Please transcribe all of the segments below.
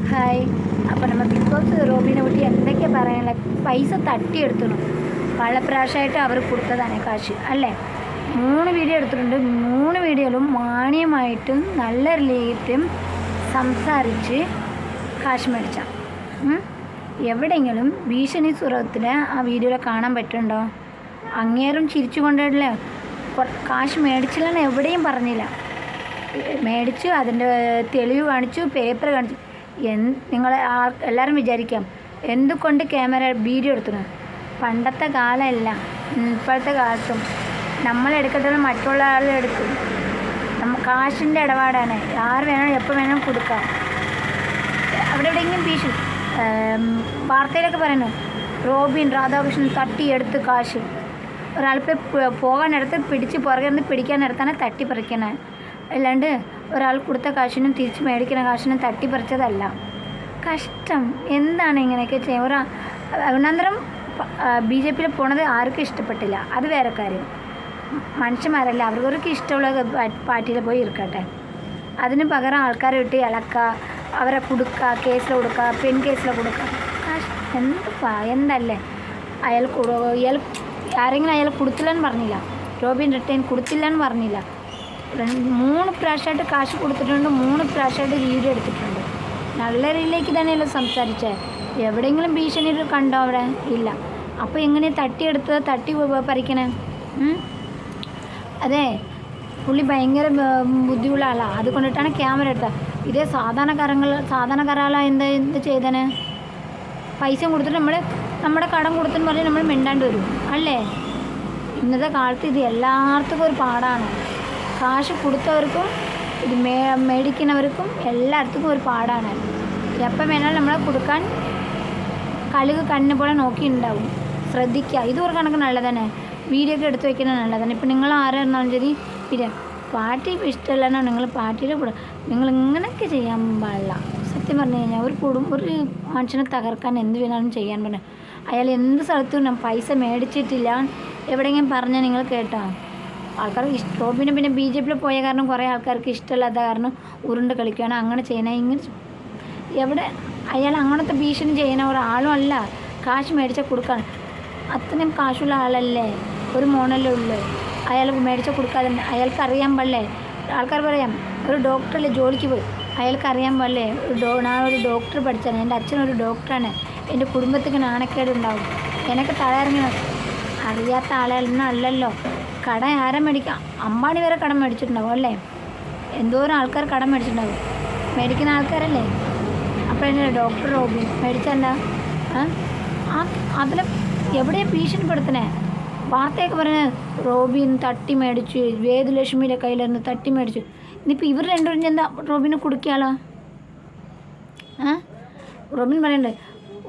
Hi. അപ്പോൾ നമ്മൾ big boss റോബിനെ പറ്റി എന്തൊക്കെയാണ് പറയാനുള്ള? പൈസ തട്ടിയെടുക്കണം. പല പ്രാവശ്യമായിട്ട് അവർ കൊടുത്തതാണ് കാശ് അല്ലേ. 3 വീഡിയോ എടുത്തിട്ടുണ്ട്. 3 വീഡിയോയിലും മാന്യമായിട്ടും നല്ല രീതിയിലും സംസാരിച്ച് കാശ് മേടിച്ച. എവിടെയെങ്കിലും ഭീഷണി സ്വരത്തിൽ ആ വീഡിയോയിൽ കാണാൻ പറ്റുന്നുണ്ടോ? അങ്ങേരും ചിരിച്ചു കൊണ്ടല്ലേ കാശ് മേടിച്ചില്ലെന്ന് എവിടെയും പറഞ്ഞില്ല. മേടിച്ചു, അതിൻ്റെ തെളിവ് കാണിച്ചു, പേപ്പർ കാണിച്ചു. നിങ്ങൾ എല്ലാവരും വിചാരിക്കാം എന്തുകൊണ്ട് ക്യാമറ വീഡിയോ എടുത്തു. പണ്ടത്തെ കാലമല്ല, ഇപ്പോഴത്തെ കാലത്തും നമ്മളെടുക്കത്തുള്ള മറ്റുള്ള ആളെടുക്കും. കാശിൻ്റെ ഇടപാടാണ്. ആര് വേണം എപ്പോൾ വേണം കൊടുക്കാം. അവിടെ എവിടെയെങ്കിലും ഭീഷണി വാർത്തയിലൊക്കെ പറയുന്നു, റോബിൻ രാധാകൃഷ്ണൻ തട്ടിയെടുത്ത് കാശ്. ഒരാളിപ്പോൾ പോകാനെടുത്ത് പിടിച്ച് പുറകെ നിന്ന് പിടിക്കാനെടുത്താണ് തട്ടിപ്പറിക്കണേ. അല്ലാണ്ട് ഒരാൾ കൊടുത്ത കാശിനും തിരിച്ച് മേടിക്കുന്ന കാശിനും തട്ടിപ്പറിച്ചതല്ല. കഷ്ടം. എന്താണ് ഇങ്ങനെയൊക്കെ ചെയ്യുക? ഒന്നന്തരം BJP പോണത് ആർക്കും ഇഷ്ടപ്പെട്ടില്ല, അത് വേറെ കാര്യം. മനുഷ്യന്മാരല്ല, അവർക്ക് ഇഷ്ടമുള്ള പാർട്ടിയിൽ പോയി ഇരിക്കട്ടെ. അതിന് പകരം ആൾക്കാരെ വിട്ട് ഇളക്കുക, അവരെ കൊടുക്കുക, കേസിൽ കൊടുക്കുക, പെൺ കേസിൽ കൊടുക്കുക. എന്തല്ലേ അയാൾ ആരെങ്കിലും അയാൾ കൊടുത്തില്ലെന്ന് പറഞ്ഞില്ല. റോബിൻ റിട്ടേൺ കൊടുത്തില്ലെന്ന് പറഞ്ഞില്ല. 3 പ്രാവശ്യമായിട്ട് കാശ് കൊടുത്തിട്ടുണ്ട്. 3 പ്രാവശ്യമായിട്ട് വീഡിയോ എടുത്തിട്ടുണ്ട്. നല്ല രീതിയിലേക്ക് തന്നെയല്ലോ സംസാരിച്ചത്. എവിടെയെങ്കിലും ഭീഷണി കണ്ടോ? അവിടെ ഇല്ല. അപ്പോൾ എങ്ങനെ തട്ടിയെടുത്തത്, തട്ടി പറിക്കണേ? അതെ, പുള്ളി ഭയങ്കര ബുദ്ധിയുള്ള ആളാണ്. അതുകൊണ്ടിട്ടാണ് ക്യാമറ എടുത്തത്. ഇതേ സാധാരണക്കാരാളാ എന്ത് ചെയ്തേനെ? പൈസ കൊടുത്തിട്ട് നമ്മുടെ കടം കൊടുത്തെന്ന് പറഞ്ഞാൽ നമ്മൾ മിണ്ടാണ്ട് വരും അല്ലേ? ഇന്നത്തെ കാലത്ത് ഇത് എല്ലാവർക്കും ഒരു പാടാണ്. കാശ് കൊടുത്തവർക്കും ഇത് മേടിക്കുന്നവർക്കും എല്ലായിടത്തും ഒരു പാടാണ്. എപ്പം വേണേലും നമ്മളെ കൊടുക്കാൻ കഴുക് കണ്ണിനെ പോലെ നോക്കിയിട്ടുണ്ടാവും. ശ്രദ്ധിക്കുക. ഇത് ഒരു കണക്ക് നല്ലതന്നെ. വീഡിയോ ഒക്കെ എടുത്ത് വയ്ക്കുന്നത് നല്ലതാണ്. ഇപ്പം നിങ്ങൾ ആരായിരുന്നാലും ശരി, പിന്നെ പാർട്ടി ഇഷ്ടമല്ലെന്നോ നിങ്ങൾ പാർട്ടിയുടെ കൂടെ നിങ്ങൾ ഇങ്ങനെയൊക്കെ ചെയ്യാൻ പാടില്ല. സത്യം പറഞ്ഞു കഴിഞ്ഞാൽ ഒരു മനുഷ്യനെ തകർക്കാൻ എന്ത് വേണമെങ്കിലും ചെയ്യാൻ പറഞ്ഞു. അയാൾ എന്ത് സ്ഥലത്തും പൈസ മേടിച്ചിട്ടില്ല എവിടെയെങ്കിലും പറഞ്ഞാൽ നിങ്ങൾ കേട്ടോ? ആൾക്കാർക്ക് റോബിനെ പിന്നെ BJP പോയ കാരണം കുറേ ആൾക്കാർക്ക് ഇഷ്ടമില്ലാത്ത കാരണം ഉരുണ്ട് കളിക്കുകയാണ്, അങ്ങനെ ചെയ്യണേ ഇങ്ങനെ. എവിടെ അയാൾ അങ്ങനത്തെ ഭീഷണി ചെയ്യുന്ന ഒരാളും അല്ല. കാശ് മേടിച്ചാൽ കൊടുക്കാൻ അത്രയും കാശുള്ള ആളല്ലേ, ഒരു മോണല്ലേ ഉള്ളൂ. അയാൾ മേടിച്ചാൽ കൊടുക്കാതെ അയാൾക്ക് അറിയാൻ പാടില്ലേ? ആൾക്കാർ പറയാം ഒരു ഡോക്ടറല്ലേ ജോലിക്ക് പോയി, അയാൾക്ക് അറിയാൻ പാടില്ലേ? ഞാനൊരു ഡോക്ടർ പഠിച്ചാണ്, എൻ്റെ അച്ഛനൊരു ഡോക്ടറാണ്, എൻ്റെ കുടുംബത്തിന് നാണക്കേടുണ്ടാവും, എനിക്ക് തലയിറങ്ങണം. അറിയാത്ത ആളെല്ലാം അല്ലല്ലോ. കടം ആരെ മേടിക്കാം? അമ്പാടി വരെ കടം മേടിച്ചിട്ടുണ്ടാവും അല്ലേ? എന്തോരം ആൾക്കാർ കടം മേടിച്ചിട്ടുണ്ടാവും. മേടിക്കുന്ന ആൾക്കാരല്ലേ. അപ്പോൾ എൻ്റെ ഡോക്ടർ റോബിൻ മേടിച്ചല്ല. അതിൽ എവിടെയാണ് ഭീഷണിപ്പെടുത്തണേ? വാർത്തയൊക്കെ പറഞ്ഞത് റോബിൻ തട്ടി മേടിച്ചു, വേദലക്ഷ്മിയുടെ കയ്യിലിരുന്ന് തട്ടി മേടിച്ചു. ഇനിയിപ്പോൾ ഇവർ രണ്ടുപേരും എന്താ റോബിനെ കൊടുക്കുകയാളോ? റോബിൻ പറയണ്ടേ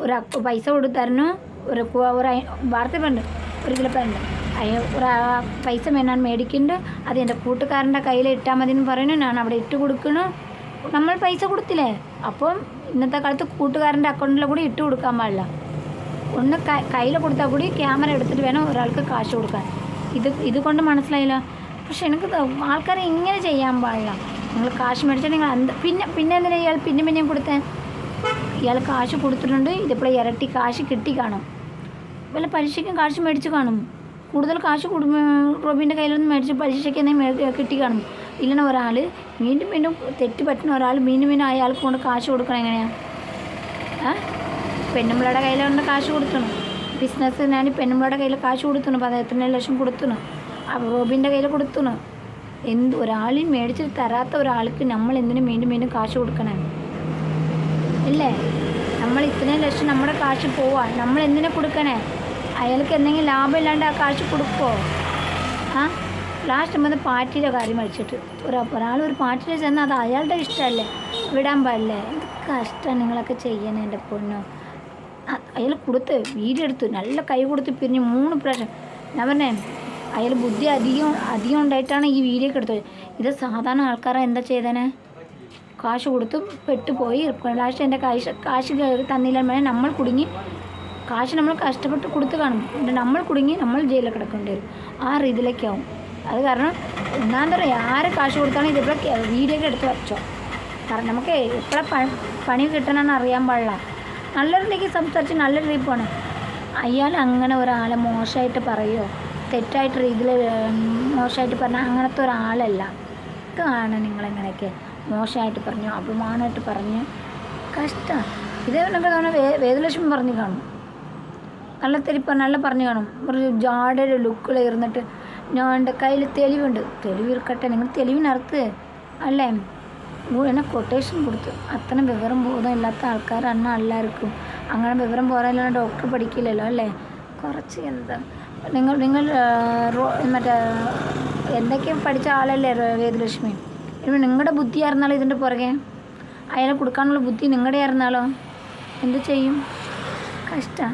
ഒരു പൈസ കൊടുത്തായിരുന്നു. ഒരു വാർത്ത പറയുന്നുണ്ട്, 1 കിലോ പേരുണ്ട്, പൈസ ഞാൻ മേടിക്കുന്നുണ്ട്, അത് എൻ്റെ കൂട്ടുകാരൻ്റെ കയ്യിൽ ഇട്ടാൽ മതി എന്ന് പറയുന്നു. ഞാൻ അവിടെ ഇട്ട് കൊടുക്കണു. നമ്മൾ പൈസ കൊടുത്തില്ലേ? അപ്പം ഇന്നത്തെ കാലത്ത് കൂട്ടുകാരൻ്റെ അക്കൗണ്ടിൽ കൂടി ഇട്ട് കൊടുക്കാൻ പാടില്ല. ഒന്ന് കയ്യിൽ കൊടുത്താൽ കൂടി ക്യാമറ എടുത്തിട്ട് വേണം ഒരാൾക്ക് കാശ് കൊടുക്കാൻ. ഇതുകൊണ്ട് മനസ്സിലായില്ല. പക്ഷെ എനിക്ക് ആൾക്കാരെ ഇങ്ങനെ ചെയ്യാൻ പാടില്ല. നിങ്ങൾ കാശ് മേടിച്ചാൽ നിങ്ങൾ പിന്നെ എന്തിനാ ഇയാൾ പിന്നെയും കൊടുത്തേ? ഇയാൾ കാശ് കൊടുത്തിട്ടുണ്ട്. ഇതിപ്പോൾ ഇരട്ടി കാശ് കിട്ടി കാണും. വല്ല പലിശയ്ക്കും കാശ് മേടിച്ച് കാണും. കൂടുതൽ കാശ് റോബിൻ്റെ കയ്യിലൊന്നും മേടിച്ച് പലിശയ്ക്ക് എന്തെങ്കിലും കിട്ടി കാണും. ഇല്ലെന്ന ഒരാൾ വീണ്ടും തെറ്റ് പറ്റുന്ന ഒരാൾ വീണ്ടും അയാൾക്ക് കൊണ്ട് കാശ് കൊടുക്കണം. എങ്ങനെയാണ്? പെണ്ണുമ്പിളയുടെ കയ്യിലുണ്ട് കാശ് കൊടുക്കണം. ബിസിനസ്സിനാണ് പെണ്ണുമ്പിളയുടെ കയ്യിൽ കാശ് കൊടുക്കണം. 13 ലക്ഷം കൊടുക്കണം. റോബിൻ്റെ കയ്യിൽ കൊടുക്കണം. ഒരാളിൽ മേടിച്ച് തരാത്ത ഒരാൾക്ക് നമ്മൾ എന്തിനും വീണ്ടും കാശ് കൊടുക്കണേ? ഇല്ലേ? നമ്മൾ ഇത്രയും ലക്ഷം നമ്മുടെ കാശ് പോവാൻ നമ്മൾ എന്തിനാ കൊടുക്കണേ? അയാൾക്ക് എന്തെങ്കിലും ലാഭമില്ലാണ്ട് ആ കാശ് കൊടുക്കുമോ? ലാസ്റ്റ് നമ്മൾ പാർട്ടിയുടെ കാര്യം അടിച്ചിട്ട് ഒരാൾ ഒരു പാർട്ടിയിൽ ചെന്നാൽ അത് അയാളുടെ ഇഷ്ടമല്ലേ, വിടാൻ പാടില്ലേ? എന്ത് കഷ്ടമാണ് നിങ്ങളൊക്കെ ചെയ്യണേ എൻ്റെ പൊന്നോ. അയാൾ കൊടുത്ത് വീഡിയോ എടുത്തു, നല്ല കൈ കൊടുത്ത് പിരിഞ്ഞ് 3 പ്രാവശ്യം. ഞാൻ പറഞ്ഞേ അയാൾ ബുദ്ധി അധികം ഉണ്ടായിട്ടാണ് ഈ വീഡിയോ ഒക്കെ എടുത്തത്. ഇത് സാധാരണ ആൾക്കാരെ എന്താ ചെയ്തേനെ? കാശ് കൊടുത്ത് പെട്ടുപോയി. ലാസ്റ്റ് എൻ്റെ കാശ് തന്നില്ല, നമ്മൾ കുടുങ്ങി. കാശ് നമ്മൾ കഷ്ടപ്പെട്ട് കൊടുത്ത് കാണും, നമ്മൾ കുടുങ്ങി, നമ്മൾ ജയിലിൽ കിടക്കേണ്ടി വരും. ആ രീതിയിലേക്കാവും. അത് കാരണം ഒന്നാം തരം ആരെ കാശ് കൊടുത്താലും ഇതിപ്പോൾ വീഡിയോ ഒക്കെ എടുത്ത് വെച്ചോ. കാരണം നമുക്ക് എപ്പോഴാണ് പണി കിട്ടണമെന്ന് അറിയാൻ പാടില്ല. നല്ലൊരിലേക്ക് സംസാരിച്ച് നല്ലൊരു രീതിയിൽ പോകണേ. അയാൾ അങ്ങനെ ഒരാളെ മോശമായിട്ട് പറയുമോ, തെറ്റായിട്ട് രീതിയിൽ മോശമായിട്ട് പറഞ്ഞാൽ അങ്ങനത്തെ ഒരാളല്ല. ഇതാണ് നിങ്ങളെങ്ങനെയൊക്കെ മോശമായിട്ട് പറഞ്ഞു, അപമാനമായിട്ട് പറഞ്ഞ് കഷ്ടം. ഇതേ കണക്ക് തവണ വേദലക്ഷ്മി പറഞ്ഞു കാണും, നല്ല പറഞ്ഞു കാണും. ഒരു ജാടൊരു ലുക്കിൽ ഇരുന്നിട്ട് ഞാൻ എൻ്റെ കയ്യിൽ തെളിവുണ്ട്, തെളിവിരിക്കട്ടെ, നിങ്ങൾ തെളിവിനറുത്ത് അല്ലേ എന്നെ കൊട്ടേഷൻ കൊടുത്തു. അത്ര വിവരം ബോധം ഇല്ലാത്ത ആൾക്കാരാണ് എല്ലാവർക്കും. അങ്ങനെ വിവരം പോരാൻ ഡോക്ടർ പഠിക്കില്ലല്ലോ അല്ലേ. കുറച്ച് എന്താ നിങ്ങൾ മറ്റേ എന്തൊക്കെയാണ് പഠിച്ച ആളല്ലേ വേദലക്ഷ്മി. ഇനി നിങ്ങളുടെ ബുദ്ധി ആയിരുന്നാലോ ഇതിൻ്റെ പുറകെ, അയാളെ കൊടുക്കാനുള്ള ബുദ്ധി നിങ്ങളുടെ ആയിരുന്നാലോ എന്ത് ചെയ്യും? കഷ്ടം.